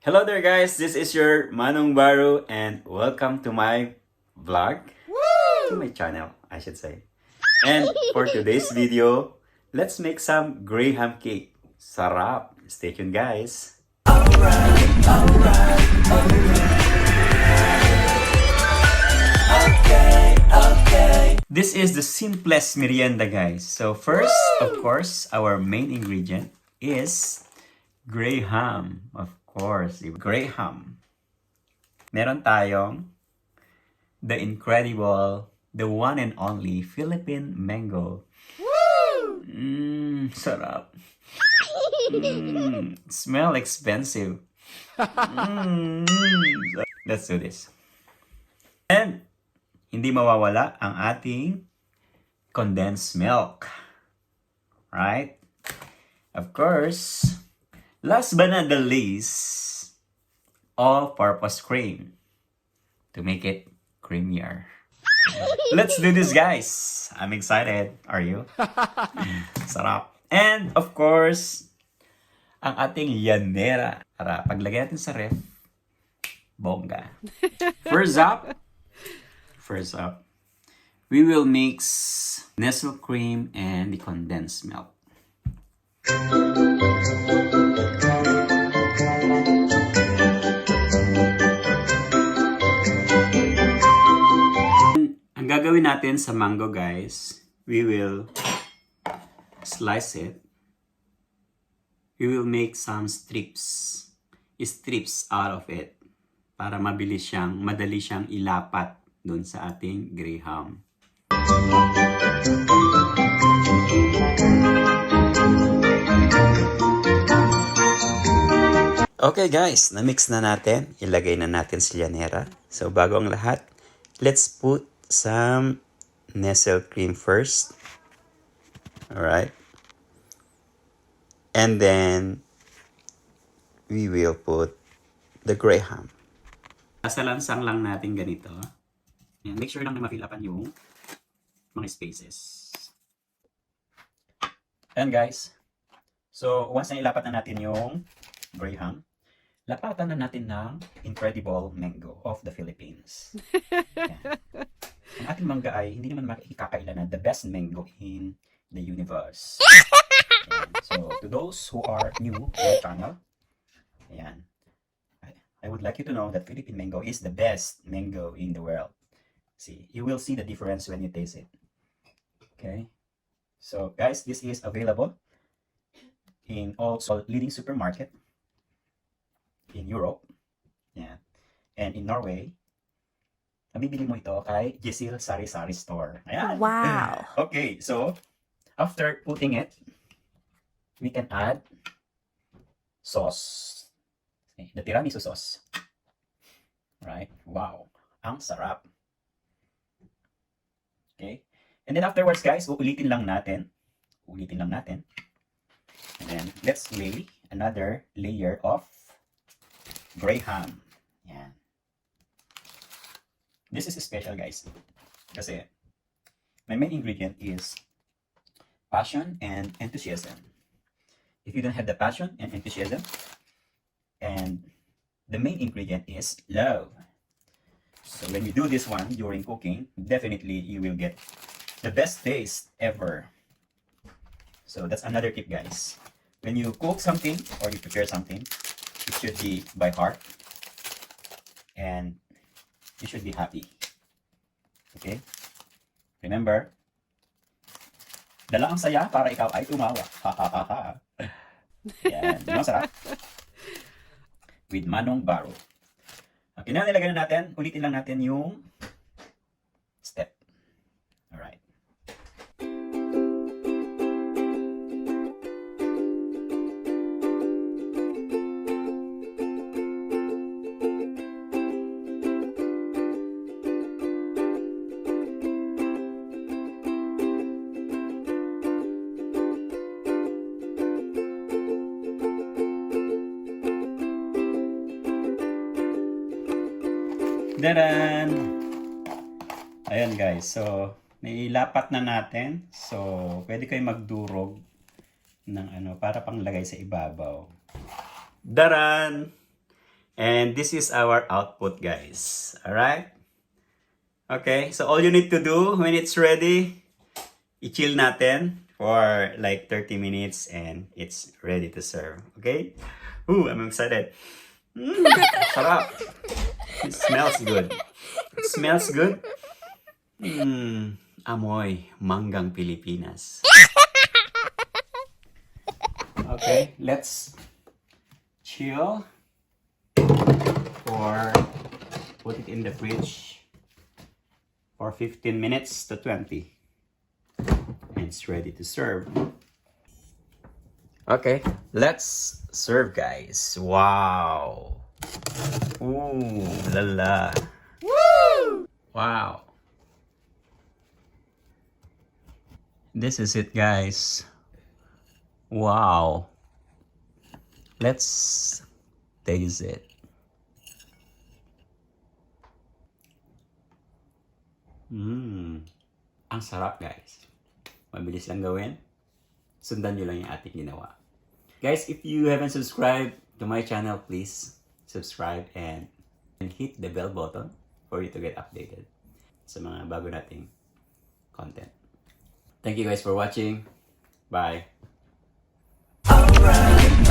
Hello there guys, this is your Manong Baru and welcome to my vlog. To my channel, I should say. And for today's video, let's make some graham cake. Sarap! Stay tuned guys. This is the simplest merienda guys. So first, of course, our main ingredient is graham. Of course, graham. Meron tayong the incredible, the one and only Philippine mango. Sarap. Smell expensive. Let's do this. And hindi mawawala ang ating condensed milk. Right? Of course, last but not the least, all-purpose cream to make it creamier. Let's do this, guys. I'm excited. Are you? Sarap. And of course, ang ating llanera. Para paglagay natin sa ref, bongga. First up, we will mix Nestle cream and the condensed milk. Ang gagawin natin sa mango guys, we will slice it. We will make some strips out of it para madali siyang ilapat dun sa ating graham. Okay guys, na-mix na natin. Ilagay na natin si llanera. So bago ang lahat, let's put some Nestle cream first. Alright. And then, we will put the graham. Sasalansang lang natin ganito. Ayan, make sure lang na ma-fill upan yung mga spaces. And guys, so once na ilapat na natin yung graham, lapatan na natin ng incredible mango of the Philippines. Ayan. Ang ating mangga ay hindi naman makikakailan na the best mango in the universe. Ayan. So to those who are new to our channel, ayan, I would like you to know that Philippine mango is the best mango in the world. See, you will see the difference when you taste it. Okay? So, guys, this is available in also leading supermarket in Europe. Yeah. And in Norway. Nabibili mo ito kay Gisil Sari Sari Store. Ayan. Wow. Okay, so after putting it, we can add sauce. Okay, the tiramisu sauce. Right? Wow. Ang sarap. Okay? And then afterwards, guys, uulitin lang natin. And then, let's lay another layer of graham. Yan. This is special, guys. Kasi, my main ingredient is passion and enthusiasm. If you don't have the passion and enthusiasm, and the main ingredient is love. So when you do this one during cooking, definitely you will get the best taste ever. So that's another tip, guys. When you cook something or you prepare something, it should be by heart and you should be happy. Okay? Remember, dala ang saya para ikaw ay tumawa. Ha ha ha ha. Yan, yun ang sarap. With Manong Baru. Okay, na nilagay na natin, ulitin lang natin yung step. Alright. Daran! Ayan guys, so nailapat na natin. So, pwede kayo magdurog ng para panglagay sa ibabaw. Daran! And this is our output, guys. Alright? Okay, so all you need to do when it's ready, i-chill natin for like 30 minutes and it's ready to serve. Okay? Ooh, I'm excited. Sarap. It smells good. It smells good. Amoy manggang Pilipinas. Okay, let's chill or put it in the fridge for 15 minutes to 20. And it's ready to serve. Okay, let's serve, guys. Wow. Ooh, la la. Woo! Wow. This is it, guys. Wow. Let's taste it. Ang sarap, guys. Mabilis lang gawin. Sundan nyo lang yung ating ginawa. Guys, if you haven't subscribed to my channel, please subscribe and hit the bell button for you to get updated sa mga bago nating content. Thank you guys for watching. Bye. Alright.